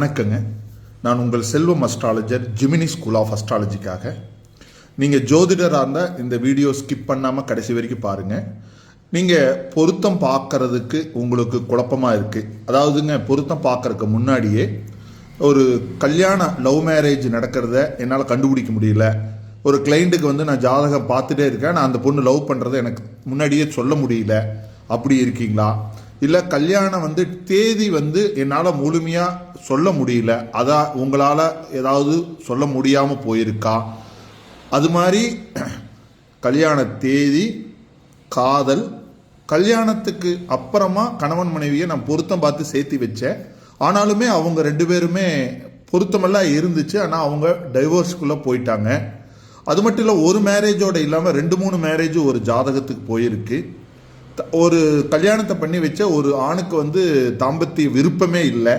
வணக்கங்க. நான் உங்கள் செல்வம் அஸ்ட்ராலஜர் ஜிமினி ஸ்கூல் ஆஃப் அஸ்ட்ராலஜிக்காக. நீங்கள் ஜோதிடராக இருந்தால் இந்த வீடியோ ஸ்கிப் பண்ணாமல் கடைசி வரைக்கும் பாருங்கள். நீங்கள் பொருத்தம் பார்க்கறதுக்கு உங்களுக்கு குழப்பமாக இருக்குது. அதாவதுங்க, பொருத்தம் பார்க்கறதுக்கு முன்னாடியே ஒரு லவ் மேரேஜ் நடக்கிறத என்னால் கண்டுபிடிக்க முடியல. ஒரு கிளைண்ட்டுக்கு நான் ஜாதகம் பார்த்துட்டே இருக்கேன், நான் அந்த பொண்ணு லவ் பண்ணுறதை எனக்கு முன்னாடியே சொல்ல முடியல, அப்படி இருக்கீங்களா? இல்லை கல்யாணம் தேதி என்னால் முழுமையாக சொல்ல முடியல, அதான் உங்களால் ஏதாவது சொல்ல முடியாமல் போயிருக்கா? அது மாதிரி கல்யாண தேதி, காதல், கல்யாணத்துக்கு அப்புறமா கணவன் மனைவியை நான் பொருத்தம் பார்த்து சேர்த்து வச்சேன். ஆனாலுமே அவங்க ரெண்டு பேருமே பொருத்தமெல்லாம் இருந்துச்சு, ஆனால் அவங்க டைவோர்ஸ்குள்ளே போயிட்டாங்க. அது மட்டும் இல்லை, ஒரு மேரேஜோடு இல்லாமல் 2-3 மேரேஜ் ஒரு ஜாதகத்துக்கு போயிருக்கு. ஒரு கல்யாணத்தை பண்ணி வச்ச ஒரு ஆணுக்கு தாம்பத்திய விருப்பமே இல்லை.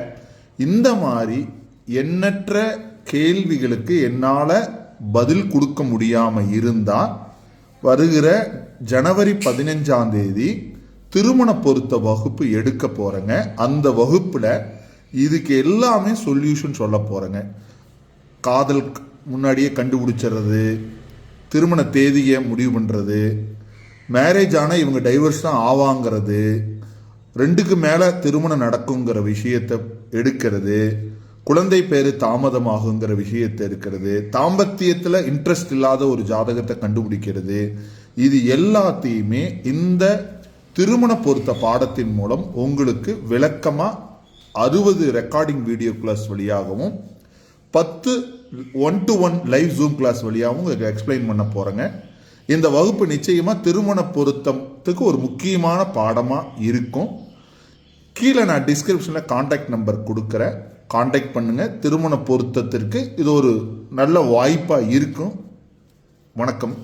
இந்த மாதிரி எண்ணற்ற கேள்விகளுக்கு என்னால் பதில் கொடுக்க முடியாமல் இருந்தால் வருகிற ஜனவரி 15ஆம் தேதி திருமண பொருத்த வகுப்பு எடுக்க போகிறேங்க. அந்த வகுப்பில் இதுக்கு எல்லாமே சொல்யூஷன் சொல்ல போகிறேங்க. காதல் முன்னாடியே கண்டுபிடிச்சிடுறது, திருமண தேதியை முடிவு பண்ணுறது, மேரேஜ் ஆனால் இவங்க டைவர்ஸ் தான் ஆவாங்கிறது, 2க்கு மேலே திருமணம் நடக்குங்கிற விஷயத்தை எடுக்கிறது, குழந்தை பேர் தாமதமாகுங்கிற விஷயத்தை இருக்கிறது, தாம்பத்தியத்தில் இன்ட்ரெஸ்ட் இல்லாத ஒரு ஜாதகத்தை கண்டுபிடிக்கிறது, இது எல்லாத்தையுமே இந்த திருமண பொருத்த பாடத்தின் மூலம் உங்களுக்கு விளக்கமாக 60 ரெக்கார்டிங் வீடியோ கிளாஸ் வழியாகவும் 10 1-to-1 லைவ் ஜூம் கிளாஸ் வழியாகவும் எக்ஸ்பிளைன் பண்ண போகிறேங்க. இந்த வகுப்பு நிச்சயமாக திருமண பொருத்தத்துக்கு ஒரு முக்கியமான பாடமாக இருக்கும். கீழே நான் டிஸ்கிரிப்ஷனில் கான்டாக்ட் நம்பர் கொடுக்குறேன், கான்டாக்ட் பண்ணுங்கள். திருமண பொருத்தத்திற்கு இது ஒரு நல்ல வாய்ப்பாக இருக்கும். வணக்கம்.